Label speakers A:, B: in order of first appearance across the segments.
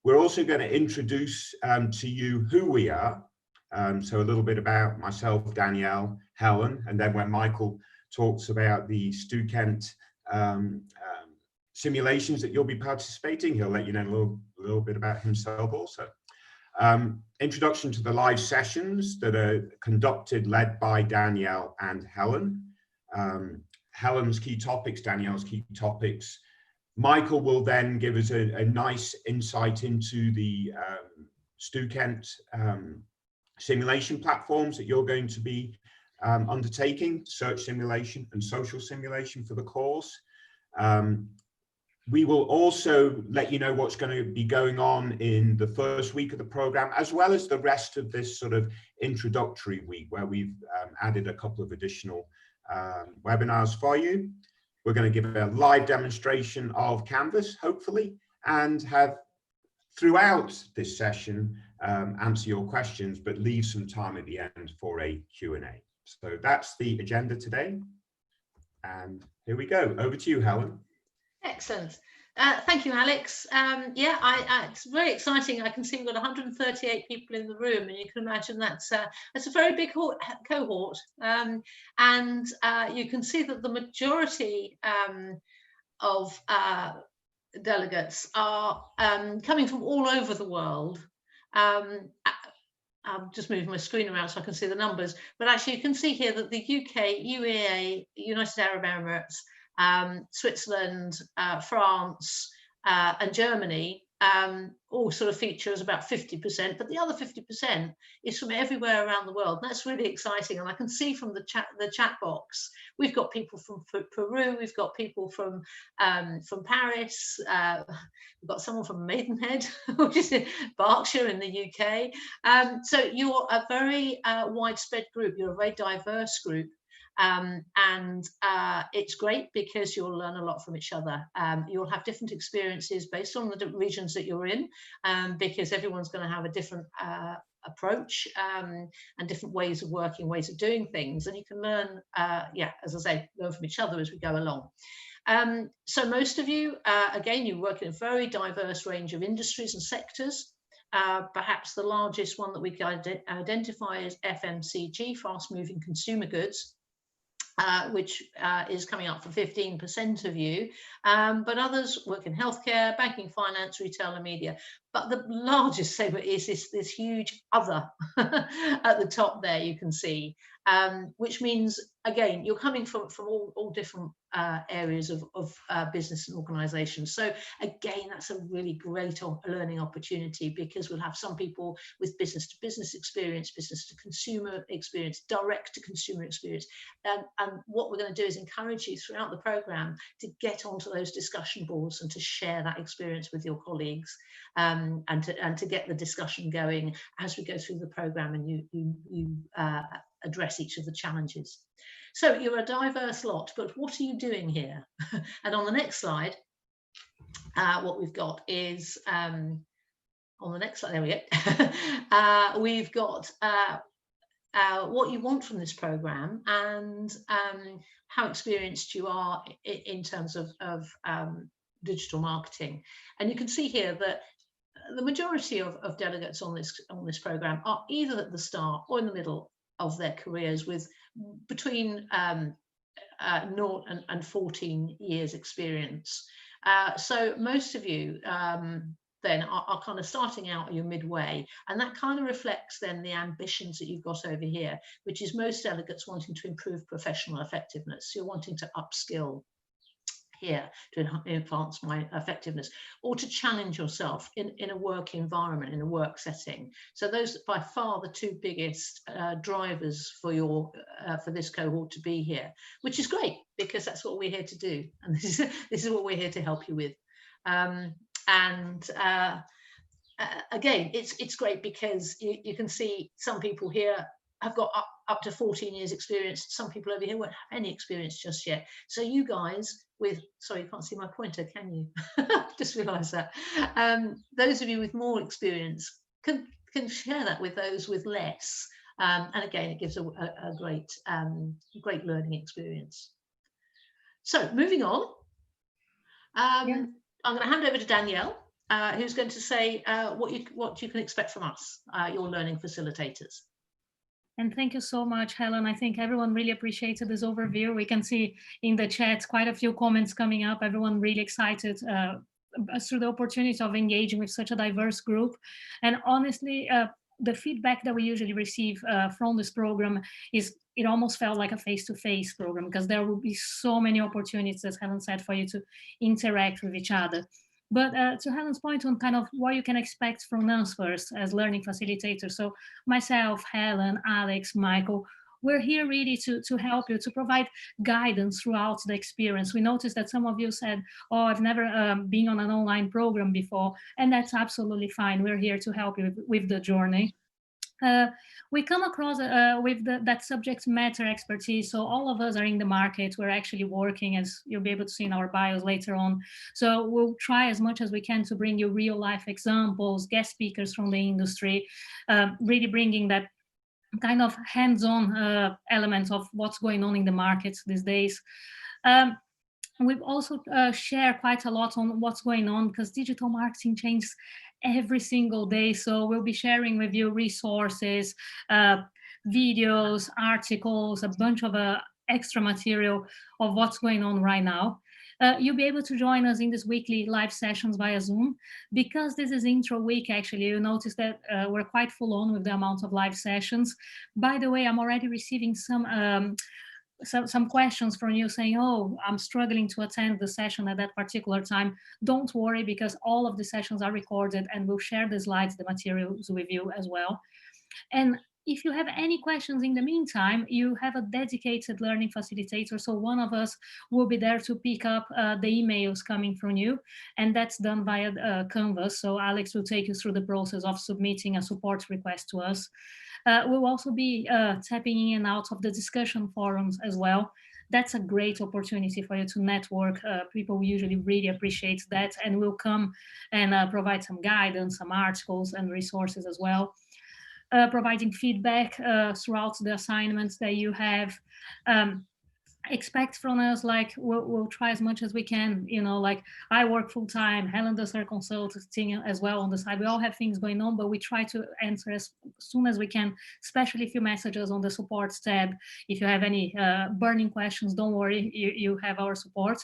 A: We're also going to introduce to you who we are. So a little bit about myself, Danielle, Helen, and then when Michael talks about the Stu Kent simulations that you'll be participating, he'll let you know a little bit about himself also. Introduction to the live sessions that are conducted, led by Danielle and Helen. Helen's key topics, Danielle's key topics. Michael will then give us a nice insight into the Stu Kent simulation platforms that you're going to be undertaking, search simulation and social simulation for the course. We will also let you know what's going to be going on in the first week of the program, as well as the rest of this sort of introductory week, where we've added a couple of additional webinars for you. We're going to give a live demonstration of Canvas, hopefully, and have throughout this session answer your questions, but leave some time at the end for a Q&A. So that's the agenda today. And here we go. Over to you, Helen.
B: Excellent. Thank you, Alex. Yeah, it's very exciting. I can see we've got 138 people in the room, and you can imagine that's a very big cohort. And you can see that the majority of delegates are coming from all over the world. I'm just moving my screen around so I can see the numbers, but actually you can see here that the UK, UAE, United Arab Emirates, Switzerland, France, and Germany all sort of feature as about 50%, but the other 50% is from everywhere around the world. And that's really exciting. And I can see from the chat box, we've got people from Peru, we've got people from Paris, we've got someone from Maidenhead, which is in Berkshire in the UK. So you're a very widespread group. You're a very diverse group. It's great because you'll learn a lot from each other. You'll have different experiences based on the regions that you're in, because everyone's going to have a different approach and different ways of working, ways of doing things, and you can learn, as I say, learn from each other as we go along. So most of you, again, you work in a very diverse range of industries and sectors. Perhaps the largest one that we can identify is FMCG, fast-moving consumer goods. Which is coming up for 15% of you, but others work in healthcare, banking, finance, retail and media. But the largest segment is this huge other at the top there, you can see, which means, again, you're coming from all different areas of business and organisations. So again, that's a really great learning opportunity, because we'll have some people with business to business experience, business to consumer experience, direct to consumer experience. And what we're going to do is encourage you throughout the programme to get onto those discussion boards and to share that experience with your colleagues, and to get the discussion going as we go through the programme and you address each of the challenges. So you're a diverse lot, but what are you doing here? And on the next slide, what we've got is, on the next slide, there we go, we've got what you want from this programme, and how experienced you are in terms of digital marketing. And you can see here that the majority of delegates on this programme are either at the start or in the middle of their careers, with between 0 and 14 years experience. So most of you then are kind of starting out, you're midway, and that kind of reflects then the ambitions that you've got over here, which is most delegates wanting to improve professional effectiveness. So you're wanting to upskill here to enhance my effectiveness, or to challenge yourself in a work environment, in a work setting. So those are by far the two biggest drivers for this cohort to be here, which is great, because that's what we're here to do, and this is what we're here to help you with. Again, it's great because you can see some people here have got up to 14 years experience. Some people over here won't have any experience just yet. So you guys with, sorry, you can't see my pointer, can you? Just realised that. Those of you with more experience can share that with those with less. And again, it gives a great learning experience. So moving on, I'm going to hand over to Danielle, who's going to say what you can expect from us, your learning facilitators.
C: And thank you so much, Helen. I think everyone really appreciated this overview. We can see in the chat quite a few comments coming up. Everyone really excited through the opportunity of engaging with such a diverse group. And honestly, the feedback that we usually receive from this program is it almost felt like a face-to-face program, because there will be so many opportunities, as Helen said, for you to interact with each other. But to Helen's point on kind of what you can expect from us first as learning facilitators. So myself, Helen, Alex, Michael, we're here really to help you, to provide guidance throughout the experience. We noticed that some of you said, oh, I've never been on an online program before, and that's absolutely fine. We're here to help you with the journey. We come across with that subject matter expertise. So all of us are in the market. We're actually working, as you'll be able to see in our bios later on. So we'll try as much as we can to bring you real life examples, guest speakers from the industry, really bringing that kind of hands-on element of what's going on in the markets these days. We've also shared quite a lot on what's going on, because digital marketing changes every single day. So we'll be sharing with you resources, videos, articles, a bunch of extra material of what's going on right now. You'll be able to join us in these weekly live sessions via Zoom. Because this is intro week, actually, you notice that we're quite full on with the amount of live sessions. By the way, I'm already receiving some questions from you saying, oh, I'm struggling to attend the session at that particular time. Don't worry, because all of the sessions are recorded, and we'll share the slides, the materials with you as well. And if you have any questions in the meantime, you have a dedicated learning facilitator. So one of us will be there to pick up the emails coming from you, and that's done via Canvas. So Alex will take you through the process of submitting a support request to us. We'll also be tapping in and out of the discussion forums as well. That's a great opportunity for you to network. People usually really appreciate that, and will come and provide some guidance, some articles and resources as well. Providing feedback throughout the assignments that you have. Expect from us, like we'll try as much as we can, you know, like I work full-time, Helen does her consulting as well on the side. We all have things going on, but we try to answer as soon as we can, especially if you message us on the support tab. If you have any burning questions, don't worry, you have our support.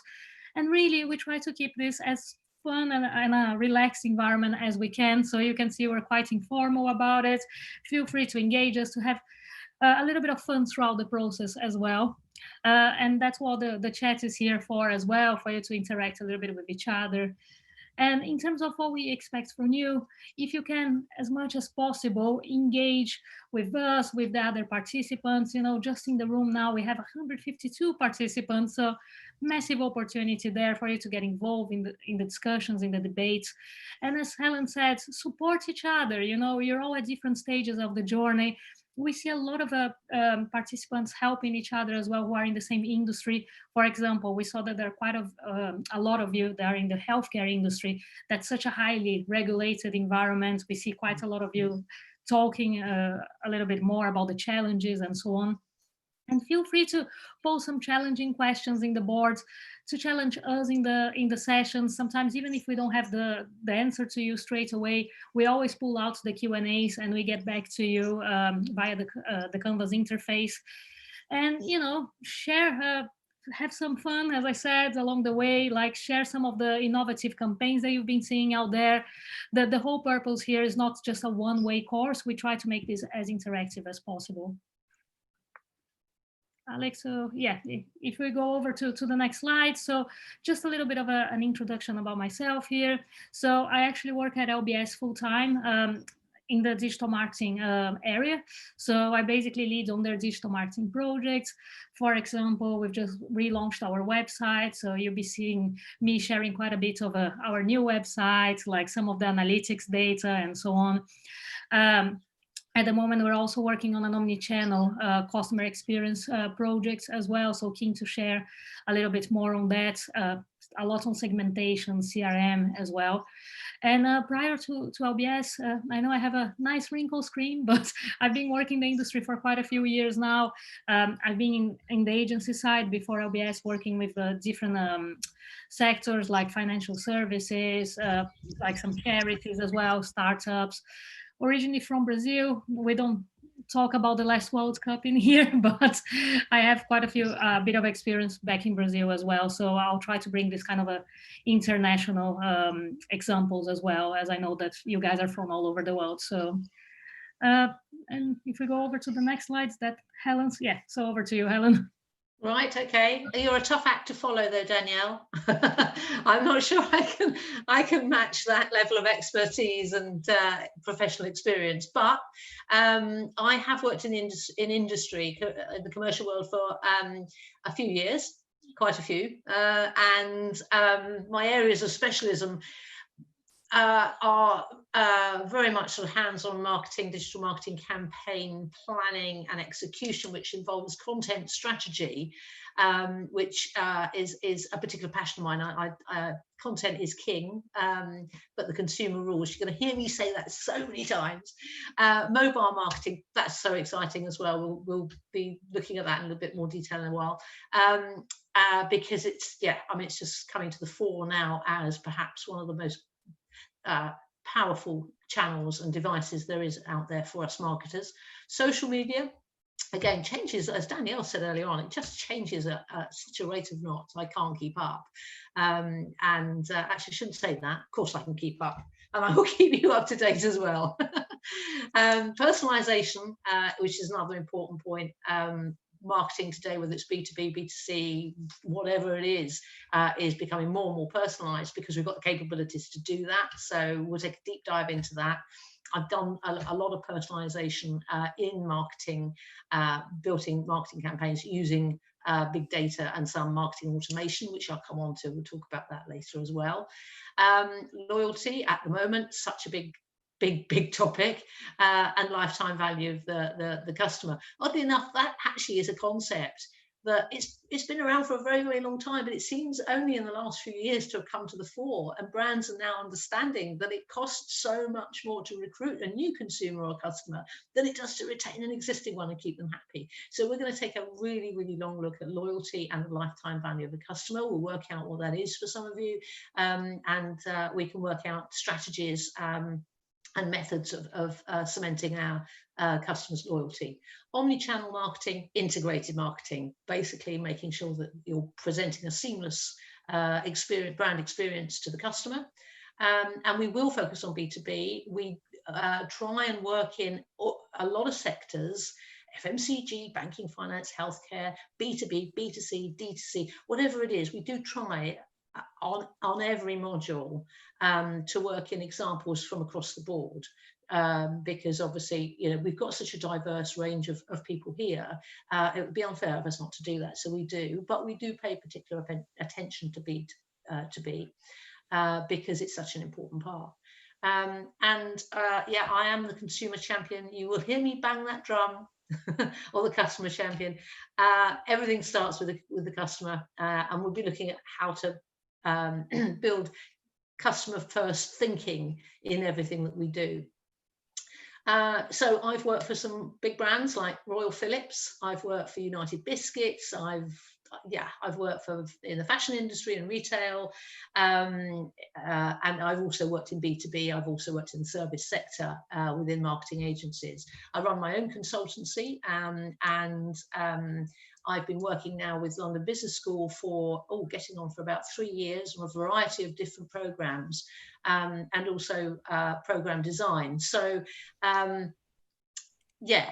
C: And really, we try to keep this as fun and a relaxed environment as we can. So you can see we're quite informal about it. Feel free to engage us, to have a little bit of fun throughout the process as well. And that's what the chat is here for as well, for you to interact a little bit with each other. And in terms of what we expect from you, if you can, as much as possible, engage with us, with the other participants. You know, just in the room now, we have 152 participants, so massive opportunity there for you to get involved in the discussions, in the debates. And as Helen said, support each other. You know, you're all at different stages of the journey. We see a lot of participants helping each other as well, who are in the same industry. For example, we saw that there are quite a lot of you that are in the healthcare industry. That's such a highly regulated environment. We see quite a lot of you talking a little bit more about the challenges and so on. And feel free to pose some challenging questions in the boards, to challenge us in the sessions. Sometimes, even if we don't have the answer to you straight away, we always pull out the Q&As and we get back to you via the Canvas interface. And, you know, share, have some fun, as I said, along the way, like share some of the innovative campaigns that you've been seeing out there. The whole purpose here is not just a one-way course. We try to make this as interactive as possible. Alex, so yeah, if we go over to the next slide. So just a little bit of an introduction about myself here. So I actually work at LBS full-time in the digital marketing area. So I basically lead on their digital marketing projects. For example, we've just relaunched our website. So you'll be seeing me sharing quite a bit of our new website, like some of the analytics data and so on. At the moment, we're also working on an omni-channel customer experience project as well. So keen to share a little bit more on that. a lot on segmentation, CRM as well. And prior to LBS, I know I have a nice wrinkle screen, but I've been working in the industry for quite a few years now. I've been in the agency side before LBS, working with different sectors like financial services, like some charities as well, startups. Originally from Brazil, we don't talk about the last World Cup in here, but I have quite a few bit of experience back in Brazil as well. So I'll try to bring this kind of a international examples as well, as I know that you guys are from all over the world. So, and if we go over to the next slides, that Helen's, yeah. So over to you, Helen.
B: Right, okay. You're a tough act to follow though, Danielle. I'm not sure I can match that level of expertise and professional experience, but I have worked in industry, in the commercial world for a few years, quite a few, and my areas of specialism are very much sort of hands-on marketing, digital marketing, campaign planning and execution, which involves content strategy, which is a particular passion of mine. Content is king, but the consumer rules. You're going to hear me say that so many times. Mobile marketing, that's so exciting as well. We'll be looking at that in a little bit more detail in a while. Because it's, yeah, I mean, it's just coming to the fore now as perhaps one of the most powerful channels and devices there is out there for us marketers. Social media, again, changes, as Danielle said earlier on, it just changes at such a rate of knots, I can't keep up. Actually, I shouldn't say that. Of course I can keep up, and I will keep you up to date as well. Personalization, which is another important point. Marketing today, whether it's B2B, B2C, whatever it is becoming more and more personalized because we've got the capabilities to do that. So we'll take a deep dive into that. I've done a lot of personalization in marketing, building marketing campaigns using big data and some marketing automation, which I'll come on to. We'll talk about that later as well. Loyalty at the moment, such a big topic, and lifetime value of the customer. Oddly enough, that actually is a concept that it's been around for a very, very long time, but it seems only in the last few years to have come to the fore, and brands are now understanding that it costs so much more to recruit a new consumer or customer than it does to retain an existing one and keep them happy. So we're going to take a really, really long look at loyalty and the lifetime value of the customer. We'll work out what that is for some of you, and we can work out strategies and methods of cementing our customers' loyalty. Omni-channel marketing, integrated marketing, basically making sure that you're presenting a seamless brand experience to the customer. And we will focus on B2B. We try and work in a lot of sectors, FMCG, banking, finance, healthcare, B2B, B2C, D2C, whatever it is, we do try on every module to work in examples from across the board, because obviously, you know, we've got such a diverse range of people here. It would be unfair of us not to do that, so we do, but we do pay particular attention to B2B because it's such an important part. Yeah, I am the consumer champion. You will hear me bang that drum. Or the customer champion. Everything starts with the customer, and we'll be looking at how to build customer first thinking in everything that we do. So I've worked for some big brands like Royal Philips. I've worked for United Biscuits. I've worked in the fashion industry and retail, and I've also worked in B2B. I've also worked in the service sector within marketing agencies. I run my own consultancy, and I've been working now with London Business School for getting on for about 3 years on a variety of different programs, and also program design. So yeah,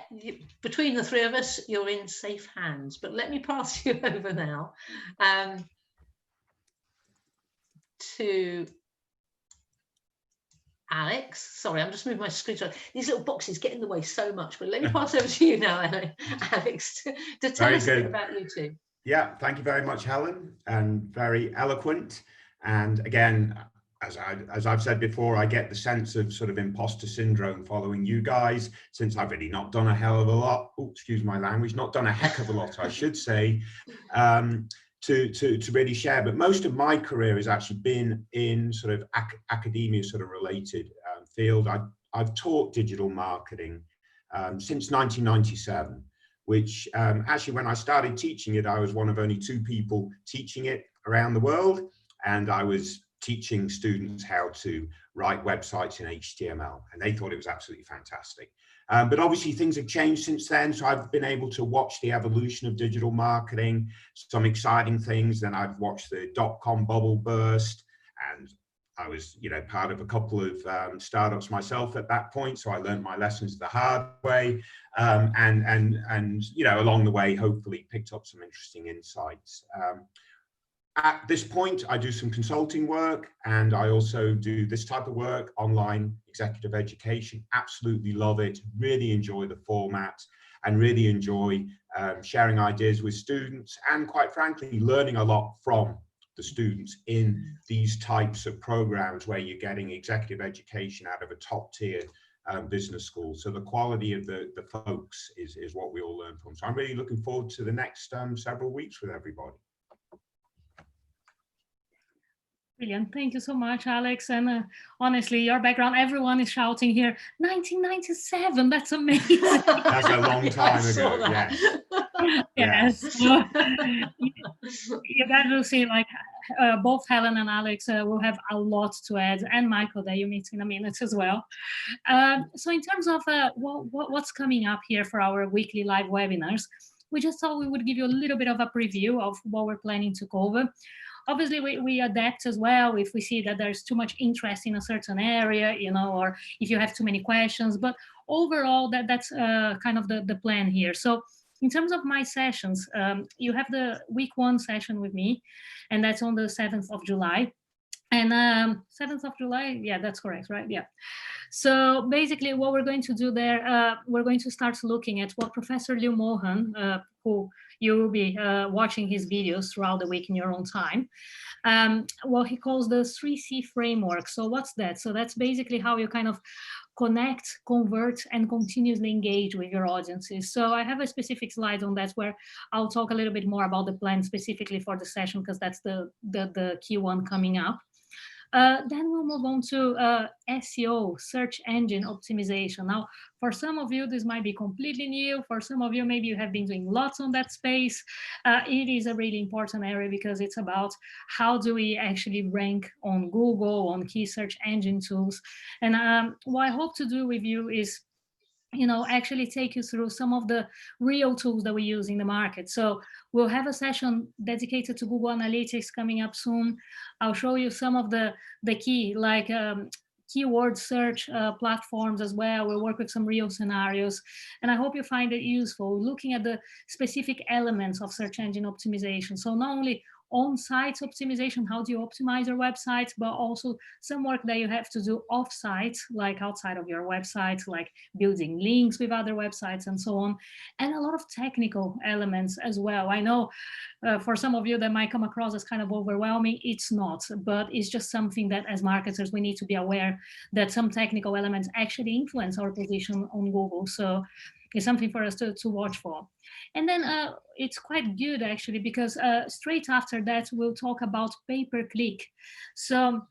B: between the three of us, you're in safe hands. But let me pass you over now to Alex. Sorry, I'm just moving my screen. These little boxes get in the way so much. But let me pass over to you now, Alex, to tell us a bit about you two.
A: Yeah, thank you very much, Helen, and very eloquent. And again, as I've said before, I get the sense of sort of imposter syndrome following you guys, since I've really not done a hell of a lot. Oh, excuse my language, not done a heck of a lot, I should say. to really share. But most of my career has actually been in sort of academia sort of related field. I've taught digital marketing since 1997, which actually when I started teaching it, I was one of only 2 people teaching it around the world, and I was teaching students how to write websites in HTML, and they thought it was absolutely fantastic. But obviously things have changed since then, so I've been able to watch the evolution of digital marketing, some exciting things. Then I've watched the .com bubble burst, and I was, part of a couple of startups myself at that point, so I learned my lessons the hard way, and along the way, hopefully picked up some interesting insights. At this point, I do some consulting work, and I also do this type of work, online executive education. Absolutely love it, really enjoy the format, and really enjoy sharing ideas with students, and quite frankly, learning a lot from the students in these types of programs where you're getting executive education out of a top tier business school. So the quality of the folks is what we all learn from. So I'm really looking forward to the next several weeks with everybody.
C: Brilliant. Thank you so much, Alex. And honestly, your background, everyone is shouting here, 1997. That's amazing.
A: That's a long time ago. Yes.
C: Yes. So, you guys will see, like, both Helen and Alex will have a lot to add, and Michael that you meet in a minute as well. So in terms of what's coming up here for our weekly live webinars, we just thought we would give you a little bit of a preview of what we're planning to cover. Obviously, we adapt as well if we see that there's too much interest in a certain area, or if you have too many questions. But overall, that's kind of the plan here. So in terms of my sessions, you have the week 1 session with me, and that's on the 7th of July. And 7th of July, yeah, that's correct, right? Yeah. So basically what we're going to do there, we're going to start looking at what Professor Liu Mohan, who you will be watching his videos throughout the week in your own time, what he calls the 3C framework. So what's that? So that's basically how you kind of connect, convert, and continuously engage with your audiences. So I have a specific slide on that where I'll talk a little bit more about the plan specifically for the session, because that's the key one coming up. Then we'll move on to SEO, search engine optimization. Now, for some of you, this might be completely new. For some of you, maybe you have been doing lots on that space. It is a really important area because it's about how do we actually rank on Google, on key search engine tools. And what I hope to do with you is actually take you through some of the real tools that we use in the market. So we'll have a session dedicated to Google Analytics coming up soon. I'll show you some of the key, like keyword search platforms as well. We'll work with some real scenarios, and I hope you find it useful looking at the specific elements of search engine optimization. So not only on-site optimization, how do you optimize your website, but also some work that you have to do off-site, like outside of your website, like building links with other websites and so on, and a lot of technical elements as well. I know for some of you that might come across as kind of overwhelming. It's not, but it's just something that as marketers, we need to be aware that some technical elements actually influence our position on Google. So it's something for us to watch for. And then it's quite good actually, because straight after that, we'll talk about pay-per-click. So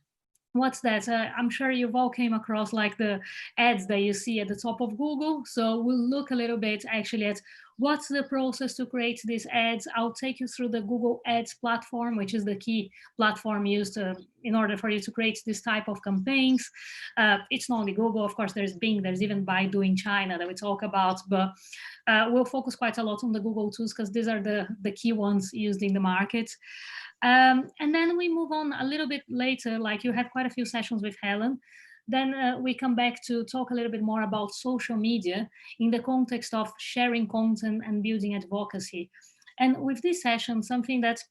C: what's that? I'm sure you've all came across like the ads that you see at the top of Google. So we'll look a little bit actually at what's the process to create these ads. I'll take you through the Google Ads platform, which is the key platform used in order for you to create this type of campaigns. It's not only Google, of course, there's Bing, there's even Baidu in China that we talk about, but we'll focus quite a lot on the Google tools because these are the key ones used in the market. And then we move on a little bit later, like you had quite a few sessions with Helen. Then we come back to talk a little bit more about social media in the context of sharing content and building advocacy. And with this session, something that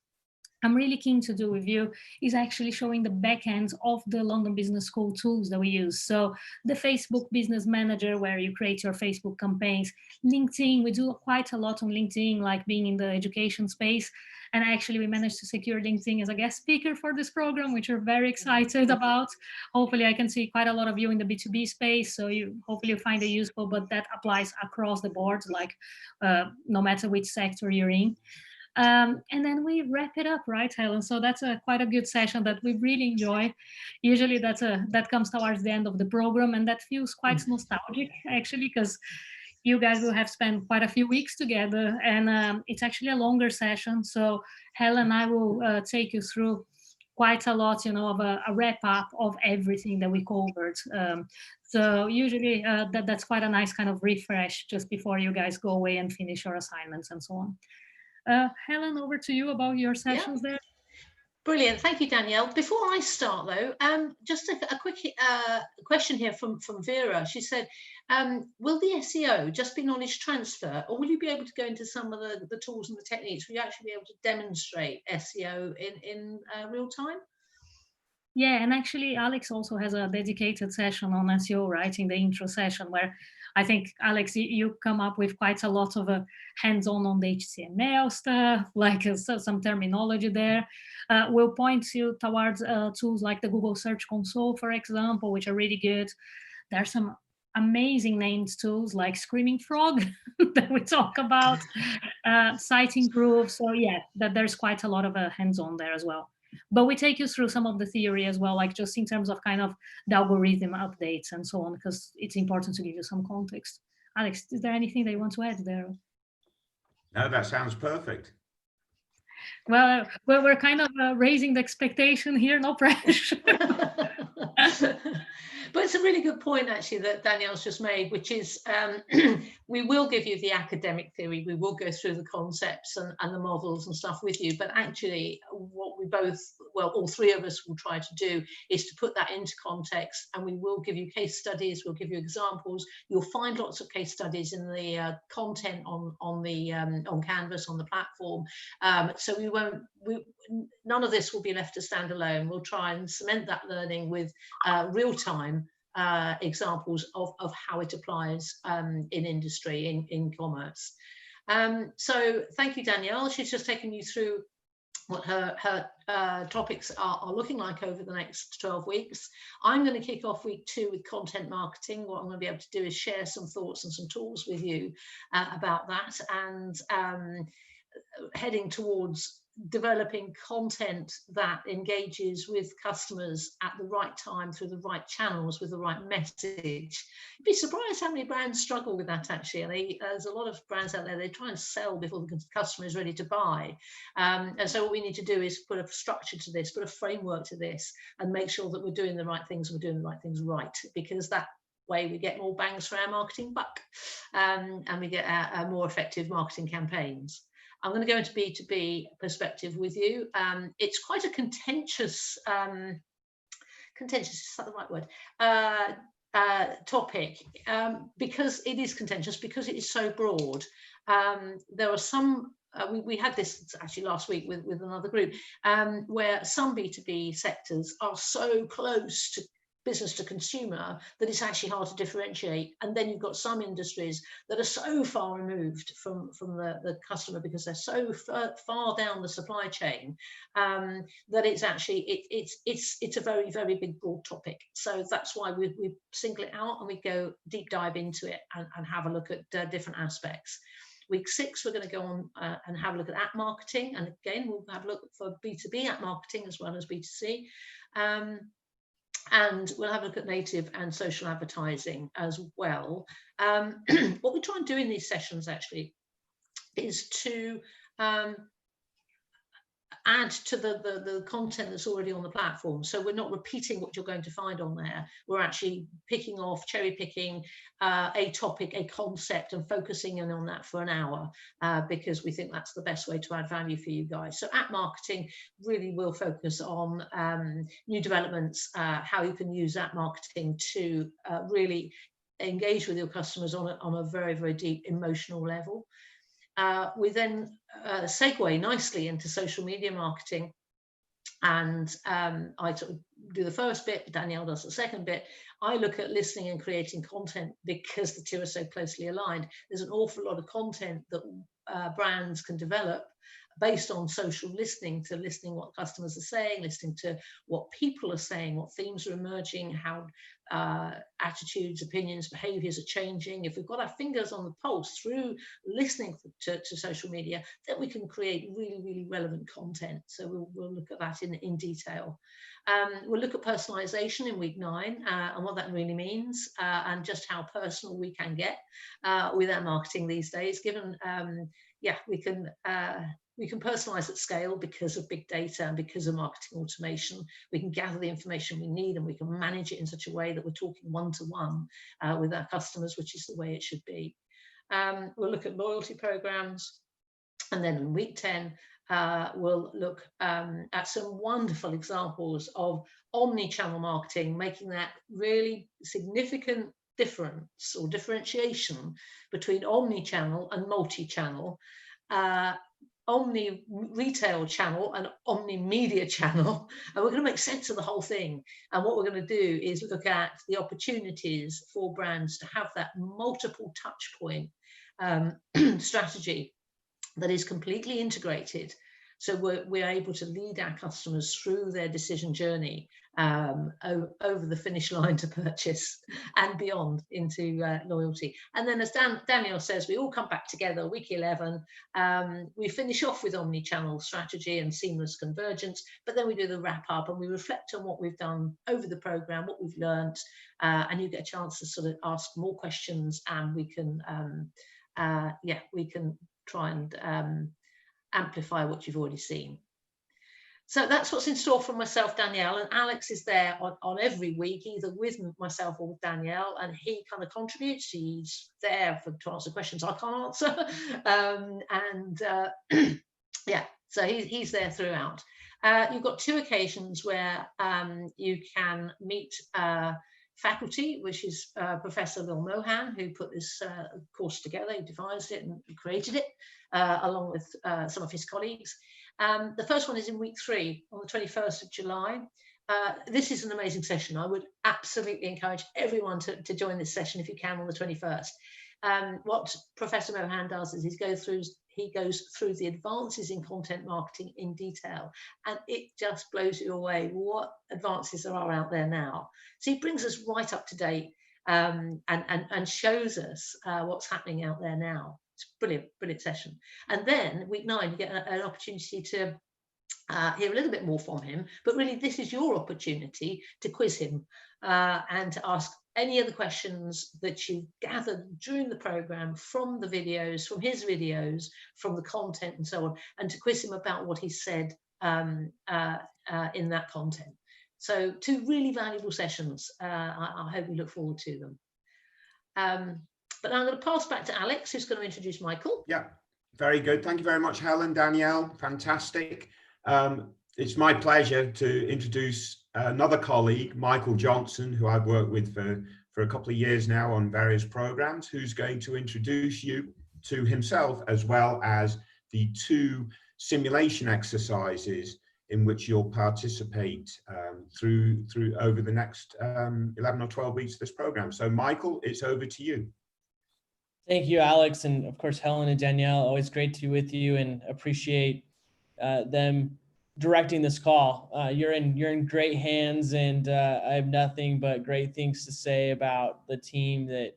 C: I'm really keen to do with you is actually showing the back end of the London Business School tools that we use. So the Facebook Business Manager, where you create your Facebook campaigns, LinkedIn, we do quite a lot on LinkedIn, like being in the education space. And actually we managed to secure LinkedIn as a guest speaker for this program, which we're very excited about. Hopefully I can see quite a lot of you in the B2B space. So hopefully you find it useful, but that applies across the board, like no matter which sector you're in. And then we wrap it up, right, Helen? So that's quite a good session that we really enjoy. Usually that comes towards the end of the program, and that feels quite nostalgic, actually, because you guys will have spent quite a few weeks together, and it's actually a longer session. So Helen and I will take you through quite a lot, of a wrap up of everything that we covered. So usually that's quite a nice kind of refresh just before you guys go away and finish your assignments and so on. Helen, over to you about your sessions there.
B: Brilliant, thank you, Danielle. Before I start though, just a quick question here from Vera. She said, will the SEO just be knowledge transfer, or will you be able to go into some of the tools and the techniques? Will you actually be able to demonstrate SEO in real time?
C: Yeah, and actually Alex also has a dedicated session on SEO, right, in the intro session, where I think, Alex, you come up with quite a lot of hands-on the HTML stuff, like some terminology there. We'll point you towards tools like the Google Search Console, for example, which are really good. There are some amazing named tools like Screaming Frog that we talk about, Site Improve. So yeah, that there's quite a lot of hands-on there as well. But we take you through some of the theory as well, like just in terms of kind of the algorithm updates and so on, because it's important to give you some context. Alex, is there anything that you want to add there?
A: No, that sounds perfect.
C: Well, we're kind of raising the expectation here, no pressure.
B: But it's a really good point, actually, that Danielle's just made, which is we will give you the academic theory, we will go through the concepts and the models and stuff with you, but actually what we both, well, all three of us will try to do is to put that into context, and we will give you case studies, we'll give you examples. You'll find lots of case studies in the content on Canvas, on the platform. So none of this will be left to stand alone. We'll try and cement that learning with real-time examples of how it applies in industry, in commerce. So thank you, Danielle. She's just taken you through what her topics are looking like over the next 12 weeks. I'm going to kick off week 2 with content marketing. What I'm going to be able to do is share some thoughts and some tools with you about that, and heading towards developing content that engages with customers at the right time, through the right channels, with the right message. You'd be surprised how many brands struggle with that, actually. And there's a lot of brands out there, they try and sell before the customer is ready to buy. And so what we need to do is put a structure to this, put a framework to this, and make sure that we're doing the right things, and we're doing the right things right, because that way we get more bangs for our marketing buck, and we get more effective marketing campaigns. I'm going to go into B2B perspective with you. It's quite a contentious, is that the right word, topic, because it is contentious, because it is so broad. There are some, we had this actually last week with another group, where some B2B sectors are so close to business to consumer that it's actually hard to differentiate. And then you've got some industries that are so far removed from the customer, because they're so far down the supply chain, that it's actually it's a very, very big, broad topic. So that's why we single it out and we go deep dive into it and have a look at different aspects. Week 6, we're going to go on and have a look at app marketing, and again we'll have a look for B2B app marketing as well as B2C. And we'll have a look at native and social advertising as well. What we try and do in these sessions actually is to add to the content that's already on the platform. So we're not repeating what you're going to find on there. We're actually picking off, cherry picking a topic, a concept, and focusing in on that for an hour, because we think that's the best way to add value for you guys. So app marketing really will focus on new developments, how you can use app marketing to really engage with your customers on a very, very deep emotional level. We then segue nicely into social media marketing, and I sort of do the first bit, Danielle does the second bit. I look at listening and creating content, because the two are so closely aligned. There's an awful lot of content that brands can develop based on social listening, to listening what customers are saying, listening to what people are saying, what themes are emerging, how attitudes, opinions, behaviors are changing. If we've got our fingers on the pulse through listening to social media, then we can create really, really relevant content. So we'll look at that in detail. We'll look at personalization in week 9 and what that really means, and just how personal we can get with our marketing these days, given we can personalize at scale because of big data and because of marketing automation. We can gather the information we need and we can manage it in such a way that we're talking one-to-one with our customers, which is the way it should be. We'll look at loyalty programs. And then in week 10, we'll look at some wonderful examples of omni-channel marketing, making that really significant difference or differentiation between omni-channel and multi-channel, omni retail channel and omni media channel, and we're going to make sense of the whole thing. And what we're going to do is look at the opportunities for brands to have that multiple touch point strategy that is completely integrated, so we're able to lead our customers through their decision journey over the finish line to purchase and beyond into loyalty. And then, as Daniel says, we all come back together week 11. We finish off with omni-channel strategy and seamless convergence, but then we do the wrap up and we reflect on what we've done over the program, what we've learned, and you get a chance to sort of ask more questions, and we can try and amplify what you've already seen. So that's what's in store for myself, Danielle, and Alex is there on every week, either with myself or with Danielle, and he kind of contributes. He's there to answer questions I can't answer. So he's there throughout. You've got 2 occasions where you can meet faculty, which is Professor Lil Mohan, who put this course together. He devised it and created it along with some of his colleagues. The first one is in week 3 on the 21st of July. This is an amazing session. I would absolutely encourage everyone to join this session if you can on the 21st. What Professor Mohan does is he goes through the advances in content marketing in detail, and it just blows you away what advances there are out there now. So he brings us right up to date and shows us what's happening out there now. It's a brilliant session. And then week 9, you get an opportunity to hear a little bit more from him, but really this is your opportunity to quiz him and to ask any of the questions that you've gathered during the program from the videos, from his videos, from the content and so on, and to quiz him about what he said in that content. So 2 really valuable sessions. I hope you look forward to them. But now I'm going to pass back to Alex, who's going to introduce Michael.
A: Yeah, very good. Thank you very much, Helen, Danielle. Fantastic. It's my pleasure to introduce another colleague, Michael Johnson, who I've worked with for a couple of years now on various programs, who's going to introduce you to himself, as well as the 2 simulation exercises in which you'll participate through over the next 11 or 12 weeks of this program. So Michael, it's over to you.
D: Thank you, Alex, and of course, Helen and Danielle. Always great to be with you, and appreciate them directing this call. You're in great hands, and I have nothing but great things to say about the team that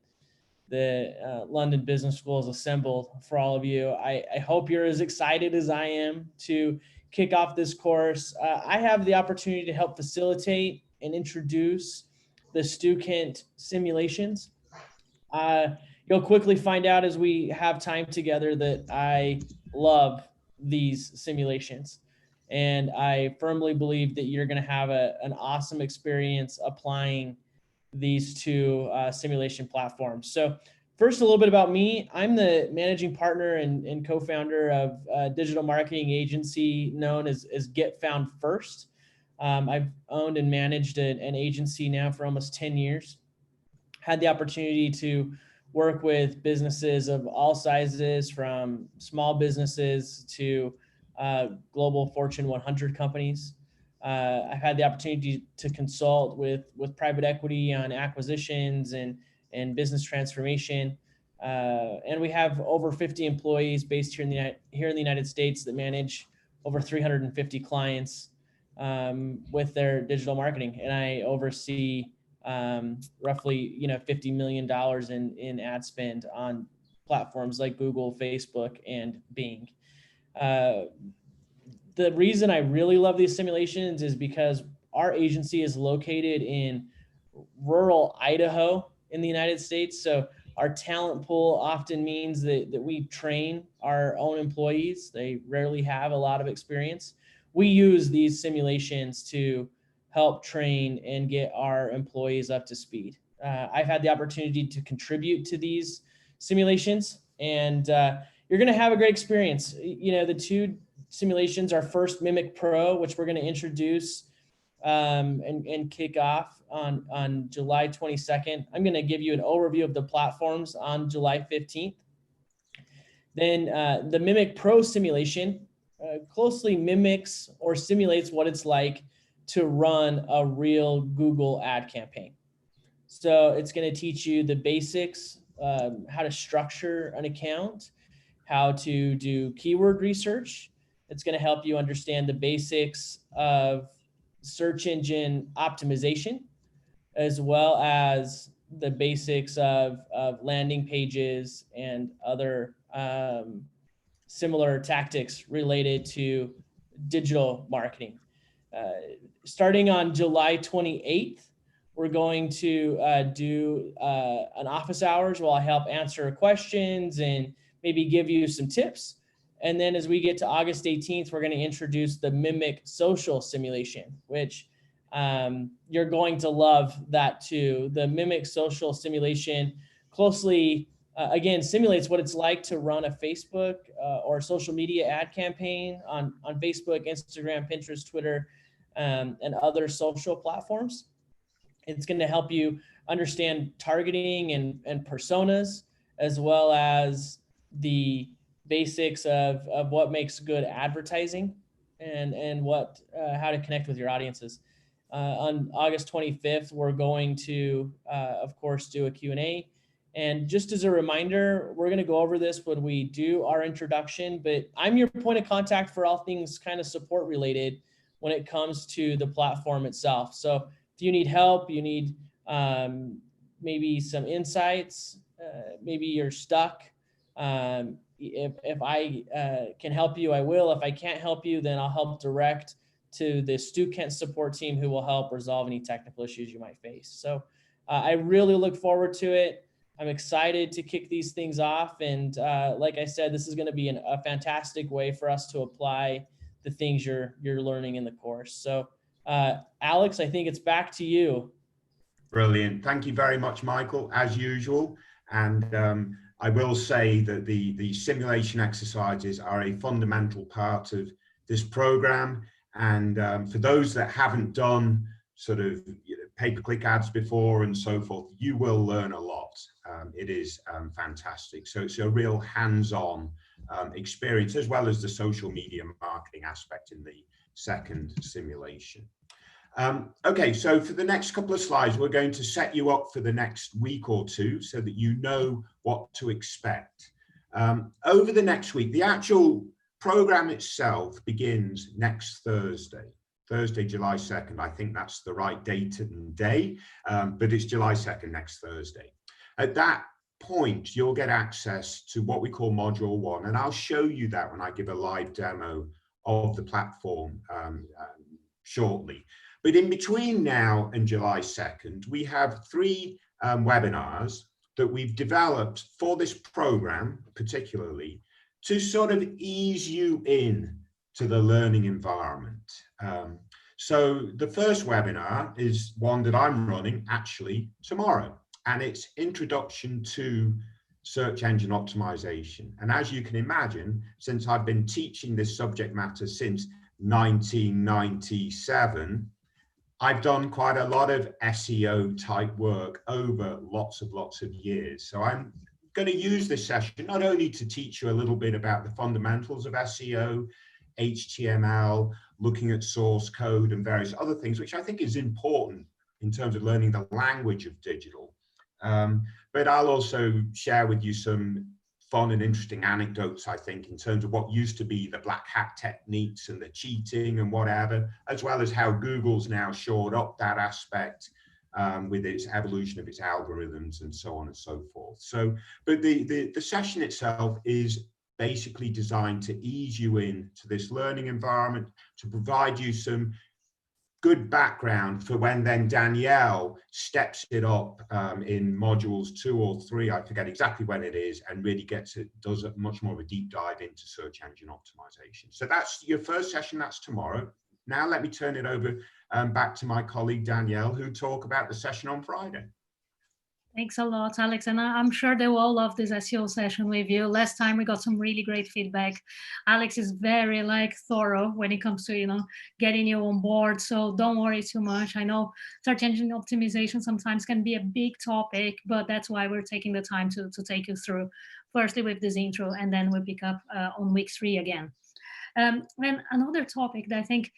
D: the London Business School has assembled for all of you. I hope you're as excited as I am to kick off this course. I have the opportunity to help facilitate and introduce the Stu-Kent simulations. You'll quickly find out as we have time together that I love these simulations. And I firmly believe that you're going to have an awesome experience applying these 2 simulation platforms. So first, a little bit about me. I'm the managing partner and co-founder of a digital marketing agency known as Get Found First. I've owned and managed an agency now for almost 10 years. Had the opportunity to work with businesses of all sizes, from small businesses to global Fortune 100 companies. I've had the opportunity to consult with private equity on acquisitions and business transformation. And we have over 50 employees based here in the United States that manage over 350 clients with their digital marketing. And I oversee roughly $50 million in ad spend on platforms like Google, Facebook, and Bing. The reason I really love these simulations is because our agency is located in rural Idaho in the United States. So our talent pool often means that we train our own employees. They rarely have a lot of experience. We use these simulations to help train and get our employees up to speed. I've had the opportunity to contribute to these simulations, and you're going to have a great experience. The two simulations are first Mimic Pro, which we're going to introduce and kick off on July 22nd. I'm going to give you an overview of the platforms on July 15th. Then the Mimic Pro simulation closely mimics or simulates what it's like to run a real Google ad campaign. So it's going to teach you the basics, how to structure an account, how to do keyword research. It's going to help you understand the basics of search engine optimization, as well as the basics of landing pages and other similar tactics related to digital marketing. Starting on July 28th, we're going to do an office hours where I help answer questions and maybe give you some tips. And then as we get to August 18th, we're going to introduce the Mimic Social simulation, which you're going to love that too. The Mimic Social simulation closely, again, simulates what it's like to run a Facebook or social media ad campaign on Facebook, Instagram, Pinterest, Twitter, and other social platforms. It's going to help you understand targeting and personas, as well as the basics of what makes good advertising and what how to connect with your audiences. On August 25th, we're going to, of course, do a Q&A. And just as a reminder, we're going to go over this when we do our introduction, but I'm your point of contact for all things kind of support related when it comes to the platform itself. So if you need help, you need maybe some insights, maybe you're stuck. If I can help you, I will. If I can't help you, then I'll help direct to the Stu Kent support team who will help resolve any technical issues you might face. So I really look forward to it. I'm excited to kick these things off. And like I said, this is going to be a fantastic way for us to apply the things you're learning in the course. So Alex, I think it's back to you.
A: Brilliant. Thank you very much, Michael, as usual. And I will say that the simulation exercises are a fundamental part of this program. And for those that haven't done sort of pay-per-click ads before and so forth, you will learn a lot. It is fantastic. So it's a real hands-on experience, as well as the social media marketing aspect in the second simulation. Okay, so for the next couple of slides, we're going to set you up for the next week or two so that you know what to expect. Over the next week, the actual program itself begins next Thursday, July 2nd. I think that's the right date and day, but it's July 2nd, next Thursday. At that point, you'll get access to what we call Module 1, and I'll show you that when I give a live demo of the platform shortly. But in between now and July 2nd, we have 3 webinars that we've developed for this program, particularly, to sort of ease you in to the learning environment. So the first webinar is one that I'm running actually tomorrow, and it's Introduction to Search Engine Optimization. And as you can imagine, since I've been teaching this subject matter since 1997, I've done quite a lot of SEO type work over lots of years. So I'm going to use this session not only to teach you a little bit about the fundamentals of SEO, HTML, looking at source code and various other things, which I think is important in terms of learning the language of digital, but I'll also share with you some fun and interesting anecdotes, I think, in terms of what used to be the black hat techniques and the cheating and whatever, as well as how Google's now shored up that aspect with its evolution of its algorithms and so on and so forth. So, but the session itself is basically designed to ease you into this learning environment, to provide you some good background for when then Danielle steps it up in modules 2 or 3, I forget exactly when it is, and really does a much more of a deep dive into search engine optimization. So that's your first session, that's tomorrow. Now let me turn it over back to my colleague Danielle, who'll talk about the session on Friday.
C: Thanks a lot, Alex. And I'm sure they will all love this SEO session with you. Last time we got some really great feedback. Alex is very thorough when it comes to, getting you on board. So don't worry too much. I know search engine optimization sometimes can be a big topic, but that's why we're taking the time to take you through, firstly with this intro, and then we'll pick up on week 3 again. And another topic that I think,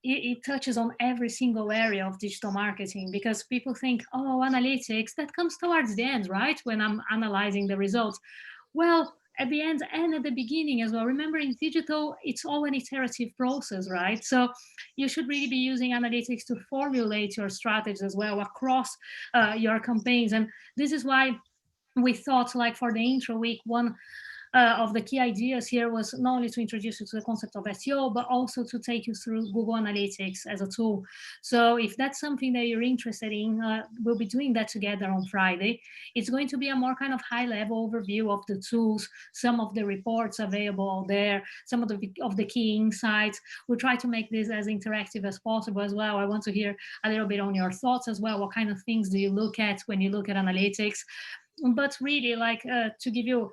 C: it touches on every single area of digital marketing, because people think, oh, analytics, that comes towards the end, right? When I'm analyzing the results. Well, at the end and at the beginning as well. Remember, in digital, it's all an iterative process, right? So you should really be using analytics to formulate your strategies as well across your campaigns. And this is why we thought, for the intro week, one of the key ideas here was not only to introduce you to the concept of SEO, but also to take you through Google Analytics as a tool. So if that's something that you're interested in, we'll be doing that together on Friday. It's going to be a more kind of high-level overview of the tools, some of the reports available there, some of the key insights. We'll try to make this as interactive as possible as well. I want to hear a little bit on your thoughts as well. What kind of things do you look at when you look at analytics? But really, to give you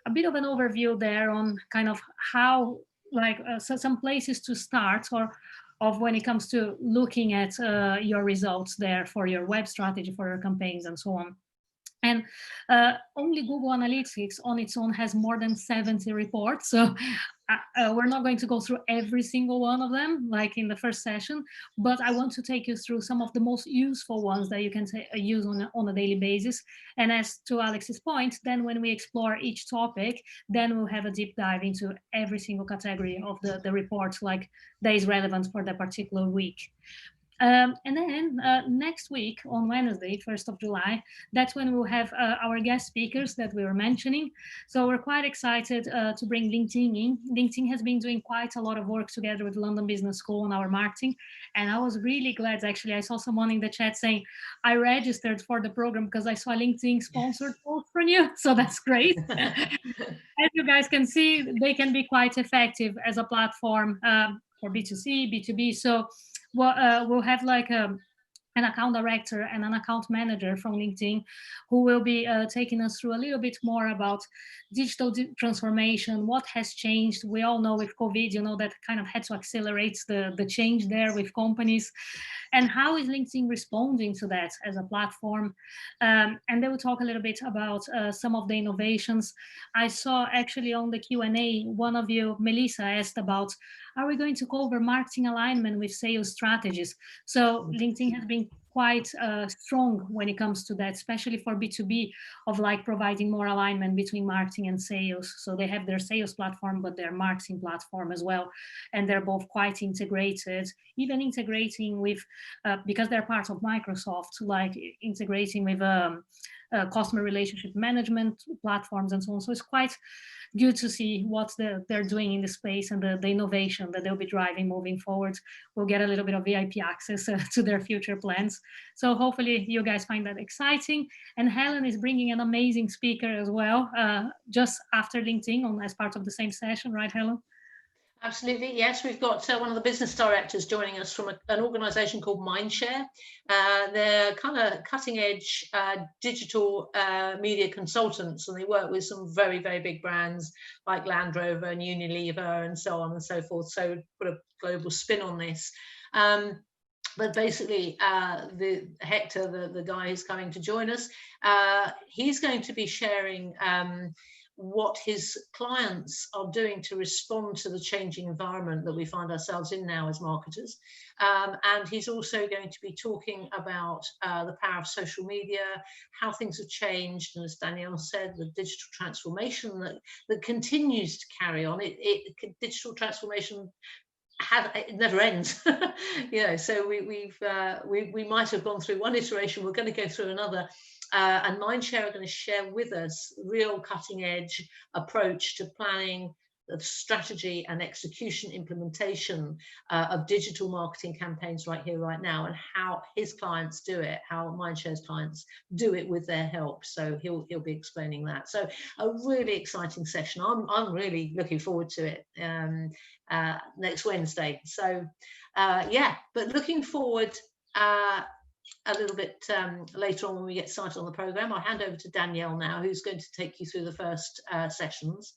C: a bit of an overview there on kind of how, so some places to start, or of when it comes to looking at your results there for your web strategy, for your campaigns, and so on. And only Google Analytics on its own has more than 70 reports. So we're not going to go through every single one of them, like in the first session, but I want to take you through some of the most useful ones that you can use on a daily basis. And as to Alex's point, then when we explore each topic, then we'll have a deep dive into every single category of the report, that is relevant for that particular week. And then next week on Wednesday, 1st of July, that's when we'll have our guest speakers that we were mentioning. So we're quite excited to bring LinkedIn in. LinkedIn has been doing quite a lot of work together with London Business School on our marketing. And I was really glad, actually. I saw someone in the chat saying, I registered for the program because I saw LinkedIn sponsored post from you. So that's great. As you guys can see, they can be quite effective as a platform for B2C, B2B. So we'll have an account director and an account manager from LinkedIn who will be taking us through a little bit more about digital transformation, what has changed. We all know with COVID, that kind of had to accelerate the change there with companies. And how is LinkedIn responding to that as a platform? And they will talk a little bit about some of the innovations. I saw actually on the Q&A, one of you, Melissa, asked about, are we going to cover marketing alignment with sales strategies? So LinkedIn has been quite strong when it comes to that, especially for B2B, of providing more alignment between marketing and sales. So they have their sales platform, but their marketing platform as well. And they're both quite integrated, even integrating with, because they're part of Microsoft, integrating with customer relationship management platforms and so on. So it's quite good to see what they're doing in the space and the innovation that they'll be driving moving forward. We'll get a little bit of VIP access to their future plans. So hopefully you guys find that exciting. And Helen is bringing an amazing speaker as well, just after LinkedIn as part of the same session, right, Helen?
B: Absolutely, yes. We've got one of the business directors joining us from an organisation called Mindshare. They're kind of cutting-edge digital media consultants, and they work with some very, very big brands like Land Rover and Unilever and so on and so forth. So put a global spin on this. But basically, Hector, the guy who's coming to join us, he's going to be sharing what his clients are doing to respond to the changing environment that we find ourselves in now as marketers. And he's also going to be talking about the power of social media, how things have changed, and as Danielle said, the digital transformation that continues to carry on. Digital transformation it never ends. So we might have gone through one iteration, we're going to go through another. And Mindshare are going to share with us real cutting edge approach to planning, the strategy and execution implementation of digital marketing campaigns right here, right now, and how his clients do it, how Mindshare's clients do it with their help. So he'll be explaining that. So a really exciting session. I'm really looking forward to it next Wednesday. So but looking forward a little bit later on when we get started on the program. I'll hand over to Danielle now, who's going to take you through the first sessions.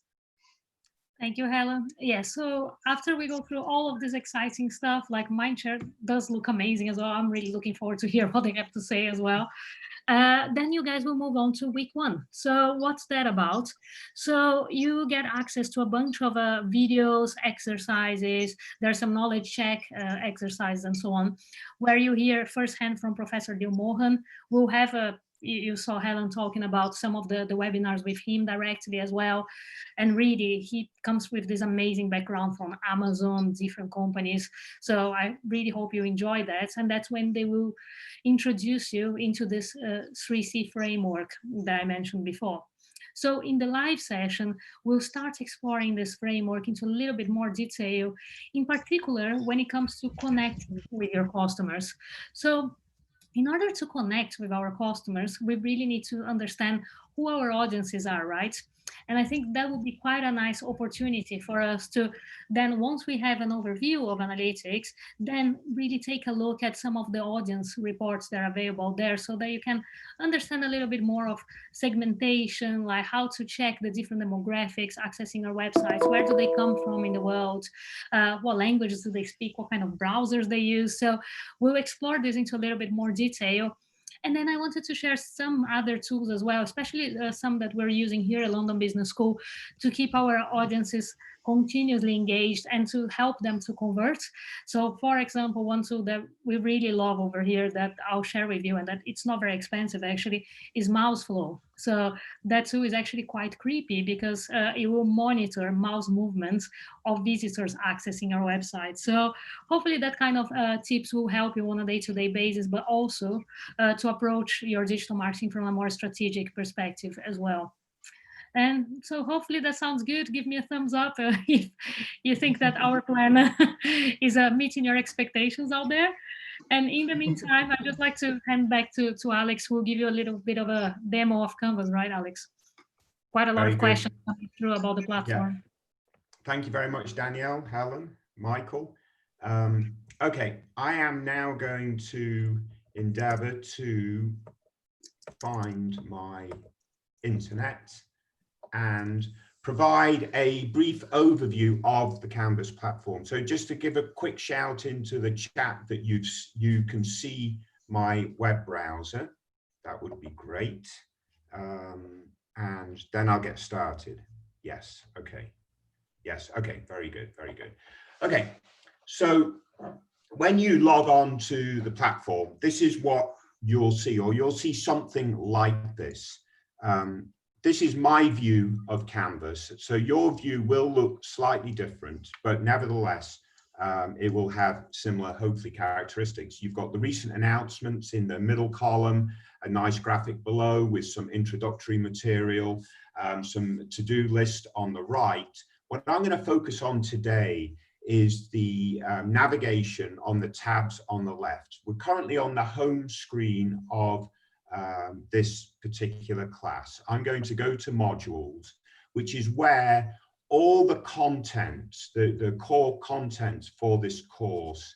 C: Thank you, Helen. Yeah, so after we go through all of this exciting stuff, like Mindshare does look amazing as well. I'm really looking forward to hear what they have to say as well. Then you guys will move on to week 1. So what's that about? So you get access to a bunch of videos, exercises, there's some knowledge check exercises and so on, where you hear firsthand from Professor Dilmohan. We'll have you saw Helen talking about some of the webinars with him directly as well. And really, he comes with this amazing background from Amazon, different companies. So I really hope you enjoy that. And that's when they will introduce you into this 3C framework that I mentioned before. So in the live session, we'll start exploring this framework into a little bit more detail, in particular, when it comes to connecting with your customers. So in order to connect with our customers, we really need to understand who our audiences are, right? And I think that would be quite a nice opportunity for us to then, once we have an overview of analytics, then really take a look at some of the audience reports that are available there, so that you can understand a little bit more of segmentation, like how to check the different demographics accessing our websites, where do they come from in the world, what languages do they speak, what kind of browsers they use. So we'll explore this into a little bit more detail. And then I wanted to share some other tools as well, especially some that we're using here at London Business School to keep our audiences continuously engaged and to help them to convert. So for example, one tool that we really love over here that I'll share with you, and that it's not very expensive actually, is Mouseflow. So that tool is actually quite creepy because it will monitor mouse movements of visitors accessing our website. So hopefully that kind of tips will help you on a day-to-day basis, but also to approach your digital marketing from a more strategic perspective as well. And so hopefully that sounds good. Give me a thumbs up if you think that our plan is meeting your expectations out there. And in the meantime, I'd just like to hand back to Alex, who will give you a little bit of a demo of Canvas, right, Alex? Quite a lot of questions coming through about the platform.
A: Yeah. Thank you very much, Danielle, Helen, Michael. Okay, I am now going to endeavor to find my internet and provide a brief overview of the Canvas platform. So just to give a quick shout into the chat that you can see my web browser, that would be great. And then I'll get started. Yes, okay. Yes, okay, very good, very good. Okay, so when you log on to the platform, this is what you'll see, or you'll see something like this. This is my view of Canvas. So your view will look slightly different, but nevertheless, it will have similar, hopefully, characteristics. You've got the recent announcements in the middle column, a nice graphic below with some introductory material, some to-do list on the right. What I'm going to focus on today is the navigation on the tabs on the left. We're currently on the home screen of this particular class. I'm going to go to modules, which is where all the content, the core content for this course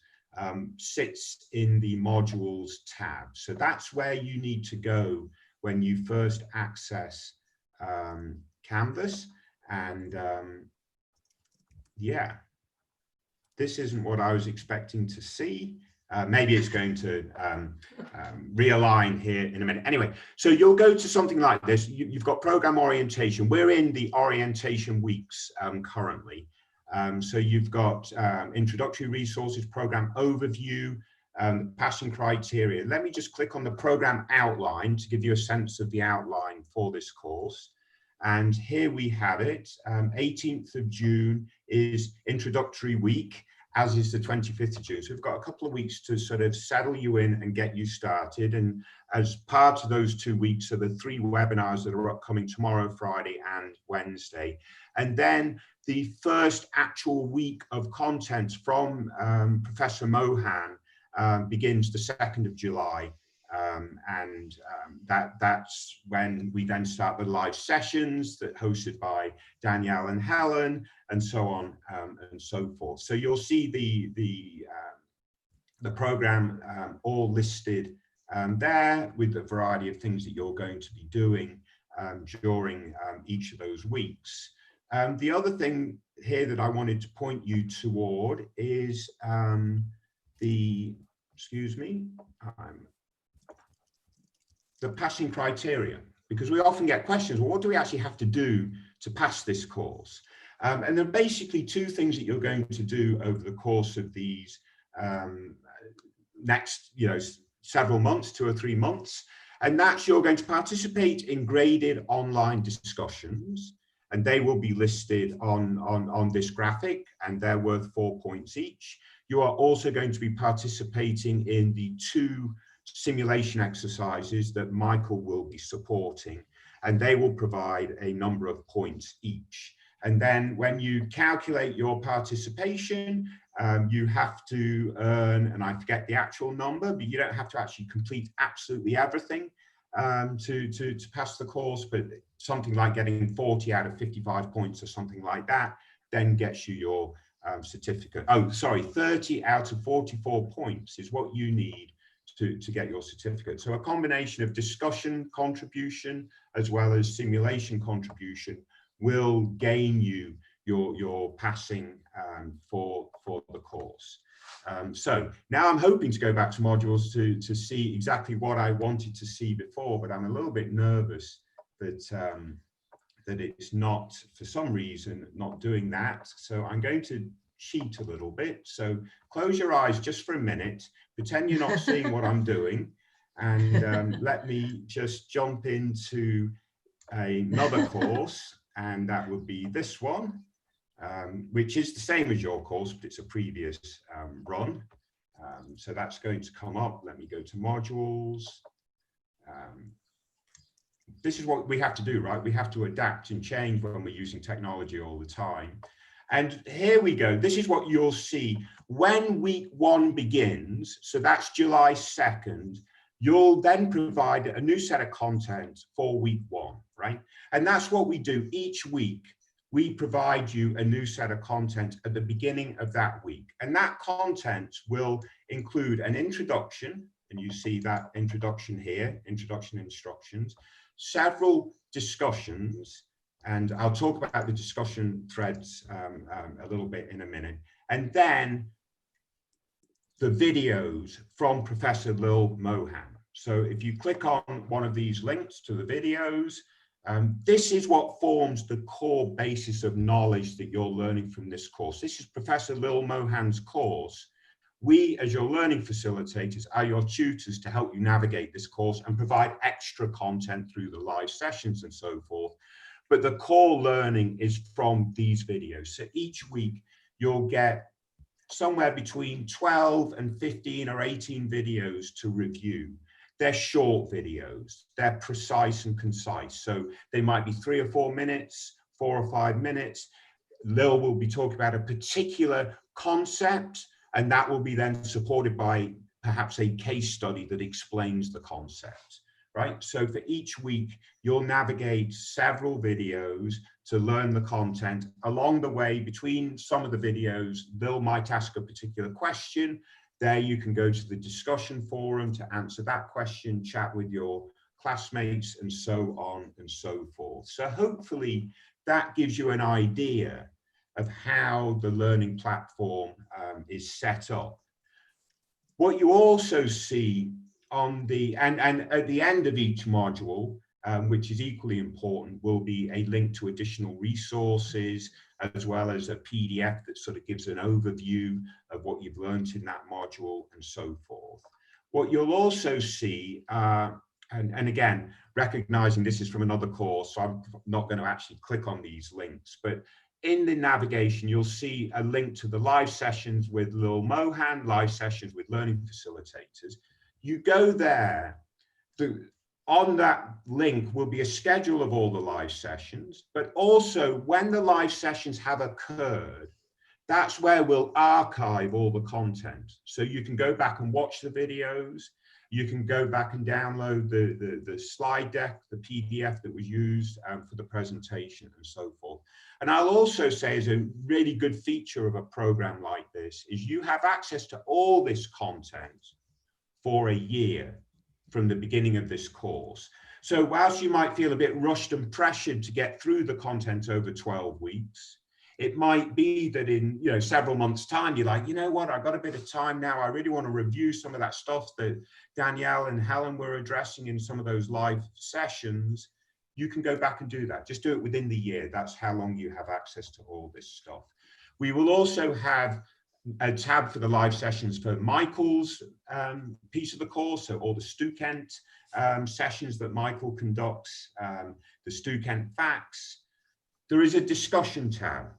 A: sits in the modules tab. So that's where you need to go when you first access Canvas. And yeah, this isn't what I was expecting to see. Maybe it's going to realign here in a minute. Anyway, so you'll go to something like this. You've got program orientation. We're in the orientation weeks currently. So you've got introductory resources, program overview, passing criteria. Let me just click on the program outline to give you a sense of the outline for this course. And here we have it. 18th of June is introductory week, as is the 25th of June. So we've got a couple of weeks to sort of settle you in and get you started. And as part of those 2 weeks are the 3 webinars that are upcoming tomorrow, Friday and Wednesday. And then the first actual week of content from Professor Mohan begins the 2nd of July. That's when we then start the live sessions that hosted by Danielle and Helen, and so on and so forth. So you'll see the program all listed there with a variety of things that you're going to be doing during each of those weeks. The other thing here that I wanted to point you toward is the passing criteria, because we often get questions, well, what do we actually have to do to pass this course? And there are basically 2 things that you're going to do over the course of these next, several months, 2 or 3 months. And that's you're going to participate in graded online discussions, and they will be listed on this graphic, and they're worth 4 points each. You are also going to be participating in the 2 simulation exercises that Michael will be supporting, and they will provide a number of points each. And then when you calculate your participation, you have to earn, and I forget the actual number, but you don't have to actually complete absolutely everything to pass the course, but something like getting 40 out of 55 points or something like that then gets you your certificate. Oh, sorry, 30 out of 44 points is what you need to get your certificate. So a combination of discussion contribution as well as simulation contribution will gain you your passing for the course. So now I'm hoping to go back to modules to see exactly what I wanted to see before, but I'm a little bit nervous that that it's not, for some reason, not doing that. So I'm going to cheat a little bit. So close your eyes just for a minute, pretend you're not seeing what I'm doing, and let me just jump into another course, and that would be this one, which is the same as your course, but it's a previous run. So that's going to come up. Let me go to modules. This is what we have to do, right? We have to adapt and change when we're using technology all the time. And here we go. This is what you'll see when week 1 begins. So that's July 2nd. You'll then provide a new set of content for week 1, right? And that's what we do each week. We provide you a new set of content at the beginning of that week. And that content will include an introduction, and you see that introduction here, introduction instructions, several discussions, and I'll talk about the discussion threads a little bit in a minute. And then the videos from Professor Lil Mohan. So if you click on one of these links to the videos, this is what forms the core basis of knowledge that you're learning from this course. This is Professor Lil Mohan's course. We, as your learning facilitators, are your tutors to help you navigate this course and provide extra content through the live sessions and so forth. But the core learning is from these videos. So each week you'll get somewhere between 12 and 15 or 18 videos to review. They're short videos, they're precise and concise. So they might be 3 or 4 minutes, 4 or 5 minutes. Lil will be talking about a particular concept, and that will be then supported by perhaps a case study that explains the concept, right? So for each week, you'll navigate several videos to learn the content. Along the way, between some of the videos, Lil might ask a particular question. There you can go to the discussion forum to answer that question, chat with your classmates, and so on and so forth. So hopefully that gives you an idea of how the learning platform is set up. What you also see on the, and at the end of each module, which is equally important, will be a link to additional resources, as well as a PDF that sort of gives an overview of what you've learned in that module and so forth. What you'll also see, and again, recognizing this is from another course, so I'm not going to actually click on these links, but in the navigation, you'll see a link to the live sessions with Lil Mohan, live sessions with learning facilitators. You go there, on that link will be a schedule of all the live sessions, but also when the live sessions have occurred, that's where we'll archive all the content. So you can go back and watch the videos, you can go back and download the slide deck, the PDF that was used for the presentation and so forth. And I'll also say, as a really good feature of a program like this, is you have access to all this content for a year from the beginning of this course. So whilst you might feel a bit rushed and pressured to get through the content over 12 weeks, it might be that in several months' time, you're like, you know what, I've got a bit of time now. I really want to review some of that stuff that Danielle and Helen were addressing in some of those live sessions. You can go back and do that. Just do it within the year. That's how long you have access to all this stuff. We will also have a tab for the live sessions for Michael's piece of the course, so all the Student sessions that Michael conducts, the Student facts. There is a discussion tab.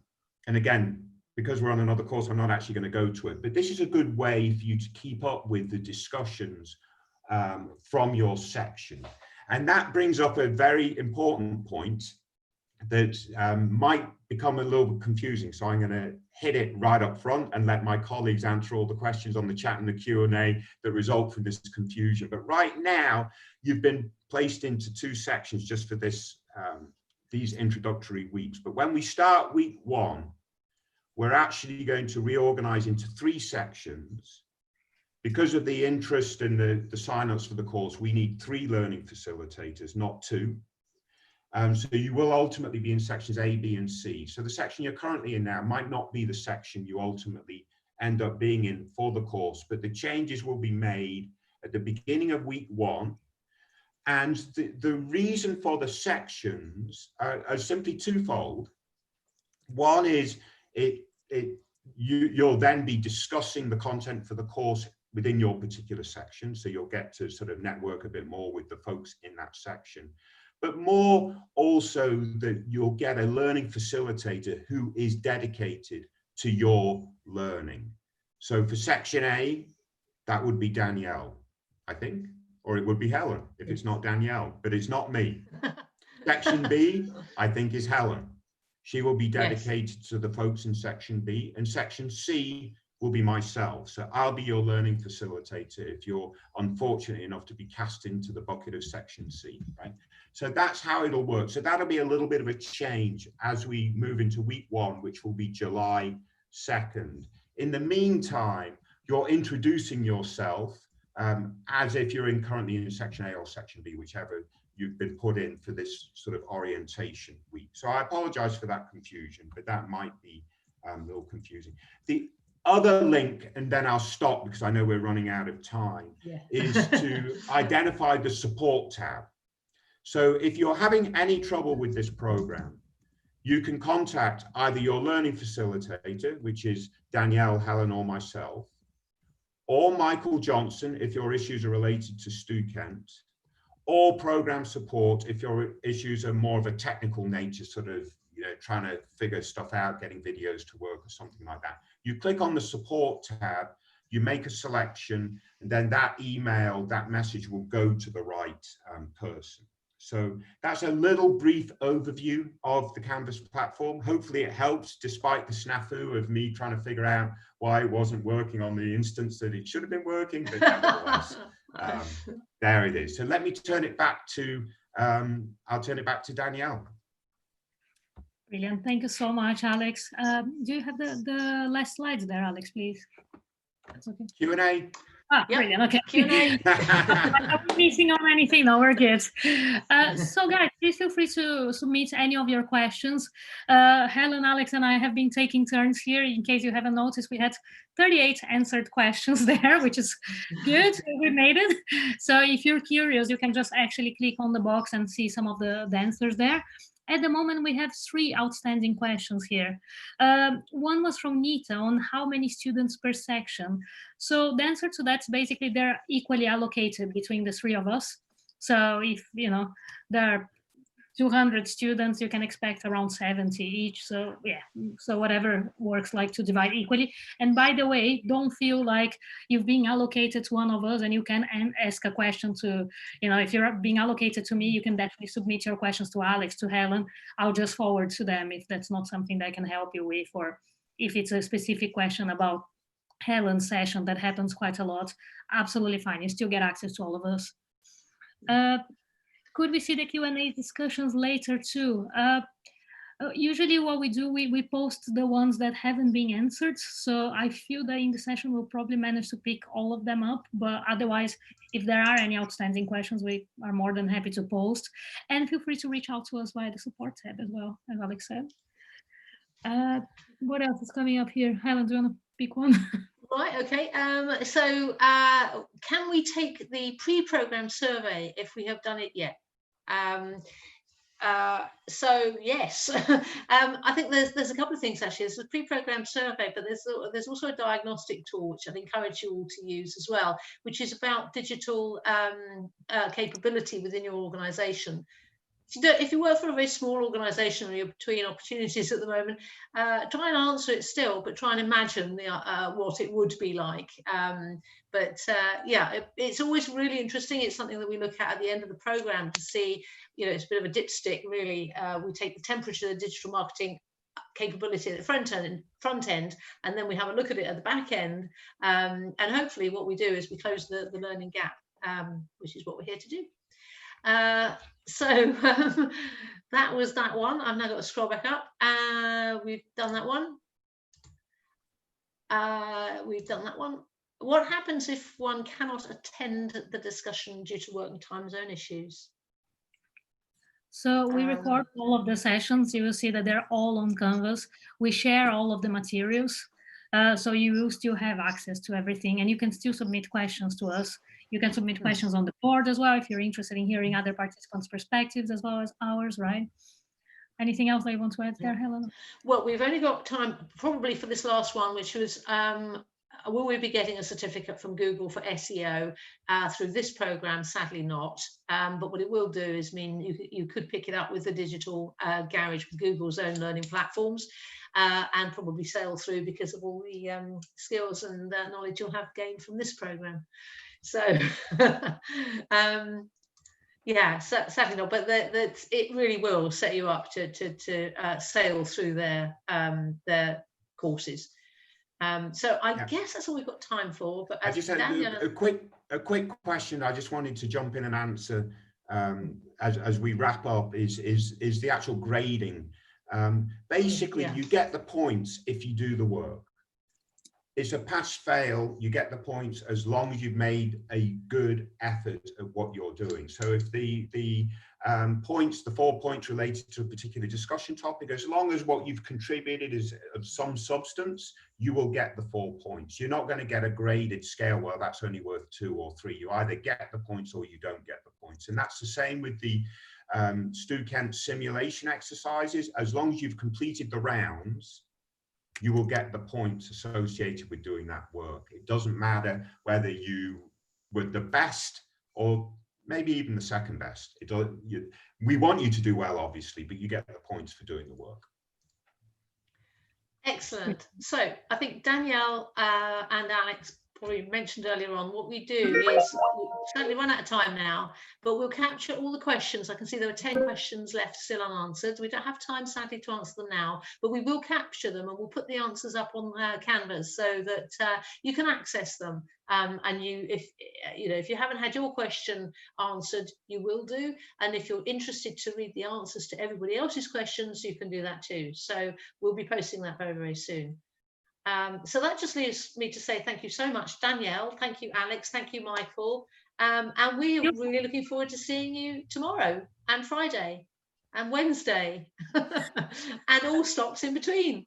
A: And again, because we're on another course, I'm not actually going to go to it, but this is a good way for you to keep up with the discussions from your section. And that brings up a very important point that might become a little bit confusing. So I'm going to hit it right up front and let my colleagues answer all the questions on the chat and the Q&A that result from this confusion. But right now, you've been placed into two sections just for this these introductory weeks. But when we start week 1, we're actually going to reorganize into 3 sections. Because of the interest and the sign-ups for the course, we need 3 learning facilitators, not 2. So you will ultimately be in sections A, B, and C. So the section you're currently in now might not be the section you ultimately end up being in for the course, but the changes will be made at the beginning of week 1. And the reason for the sections are simply twofold. One is you'll then be discussing the content for the course within your particular section. So you'll get to sort of network a bit more with the folks in that section. But more also that you'll get a learning facilitator who is dedicated to your learning. So for section A, that would be Danielle, I think, or it would be Helen if it's not Danielle, but it's not me. Section B, I think, is Helen. She will be dedicated to the folks in section B, and section C will be myself. So I'll be your learning facilitator if you're unfortunate enough to be cast into the bucket of section C, right? So that's how it'll work. So that'll be a little bit of a change as we move into week 1, which will be July 2nd. In the meantime, you're introducing yourself as if you're currently in section A or section B, whichever you've been put in for this sort of orientation week. So I apologize for that confusion, but that might be a little confusing. The other link, and then I'll stop because I know we're running out of time, is to identify the support tab. So if you're having any trouble with this program, you can contact either your learning facilitator, which is Danielle, Helen, or myself, or Michael Johnson if your issues are related to Stu Kent, or program support if your issues are more of a technical nature, sort of trying to figure stuff out, getting videos to work or something like that. You click on the support tab, you make a selection, and then that email, that message will go to the right person. So that's a little brief overview of the Canvas platform. Hopefully it helps despite the snafu of me trying to figure out why it wasn't working on the instance that it should have been working, but nevertheless, there it is. So let me turn it back to, I'll turn it back to Danielle.
C: Brilliant. Thank you so much, Alex. Do you have the last slides there, Alex, please? That's okay.
A: Q&A.
C: Ah,
B: Yep.
C: brilliant. Okay.
B: Q&A.
C: Are we missing on anything? No, we're good. So guys, please feel free to submit any of your questions. Helen, Alex, and I have been taking turns here. In case you haven't noticed, we had 38 answered questions there, which is good. We made it. So if you're curious, you can just actually click on the box and see some of the answers there. At the moment, we have 3 outstanding questions here. One was from Nita on how many students per section. So the answer to that's basically they're equally allocated between the 3 of us. So if, there are 200 students, you can expect around 70 each. So yeah, so whatever works like to divide equally. And by the way, don't feel like you've been allocated to one of us and you can ask a question to, if you're being allocated to me, you can definitely submit your questions to Alex, to Helen. I'll just forward to them if that's not something that I can help you with, or if it's a specific question about Helen's session that happens quite a lot, absolutely fine. You still get access to all of us. Could we see the Q&A discussions later too? Usually what we do, we post the ones that haven't been answered. So I feel that in the session, we'll probably manage to pick all of them up. But otherwise, if there are any outstanding questions, we are more than happy to post. And feel free to reach out to us via the support tab as well, as Alex said. What else is coming up here? Helen, do you want to pick one?
B: Right, okay. So can we take the pre-programmed survey if we have done it yet? So yes, I think there's a couple of things actually. There's a pre-programmed survey, but there's also a diagnostic tool which I'd encourage you all to use as well, which is about digital capability within your organisation. If you work for a very small organisation and you're between opportunities at the moment, try and answer it still, but try and imagine what it would be like. Yeah, it's always really interesting. It's something that we look at the end of the programme to see, it's a bit of a dipstick, really. We take the temperature of the digital marketing capability at the front end, and then we have a look at it at the back end. And hopefully what we do is we close the learning gap, which is what we're here to do. So that was that one. I've now got to scroll back up. We've done that one. We've done that one. What happens if one cannot attend the discussion due to work and time zone issues?
C: So we record all of the sessions. You will see that they're all on Canvas. We share all of the materials. So you will still have access to everything, and you can still submit questions to us. You can submit questions on the board as well if you're interested in hearing other participants' perspectives as well as ours, right? Anything else that you want to add there, Helen?
B: Well, we've only got time probably for this last one, which was, will we be getting a certificate from Google for SEO through this program? Sadly not, but what it will do is mean you could pick it up with the digital garage with Google's own learning platforms. And probably sail through because of all the skills and knowledge you'll have gained from this program. So yeah, sadly not, but it really will set you up to sail through their courses. So I guess that's all we've got time for. But
A: I just had a quick question. I just wanted to jump in and answer as we wrap up. Is the actual grading? Basically, you get the points if you do the work. It's a pass-fail. You get the points as long as you've made a good effort at what you're doing. So if the points, the 4 points related to a particular discussion topic, as long as what you've contributed is of some substance, you will get the 4 points. You're not going to get a graded scale, well, that's only worth 2 or 3. You either get the points or you don't get the points. And that's the same with the Stu Kent simulation exercises. As long as you've completed the rounds, you will get the points associated with doing that work. It doesn't matter whether you were the best or maybe even the second best. We want you to do well, obviously, but you get the points for doing the work.
B: Excellent. So I think Danielle and Alex probably mentioned earlier on, what we do is we certainly run out of time now, but we'll capture all the questions. I can see there are 10 questions left still unanswered. We don't have time, sadly, to answer them now, but we will capture them and we'll put the answers up on Canvas so that you can access them. And if you haven't had your question answered, you will do. And if you're interested to read the answers to everybody else's questions, you can do that too. So we'll be posting that very, very soon. So that just leaves me to say thank you so much, Danielle. Thank you, Alex. Thank you, Michael. And we are really looking forward to seeing you tomorrow and Friday and Wednesday and all stops in between.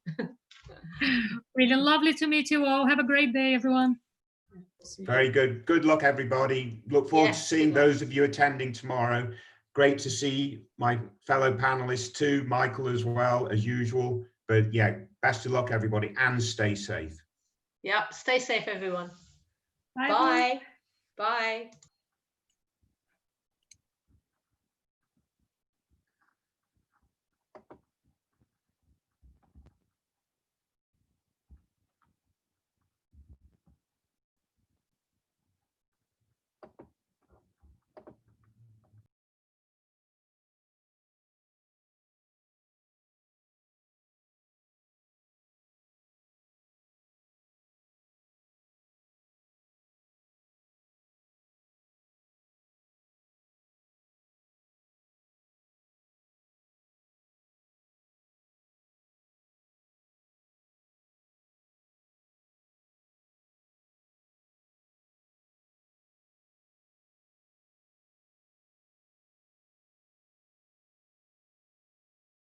C: Really lovely to meet you all. Have a great day, everyone.
A: Very good. Good luck, everybody. Look forward to seeing those of you attending tomorrow. Great to see my fellow panelists too, Michael as well, as usual. But yeah, best of luck, everybody, and stay safe.
B: Yep, stay safe, everyone.
C: Bye.
B: Bye. Bye.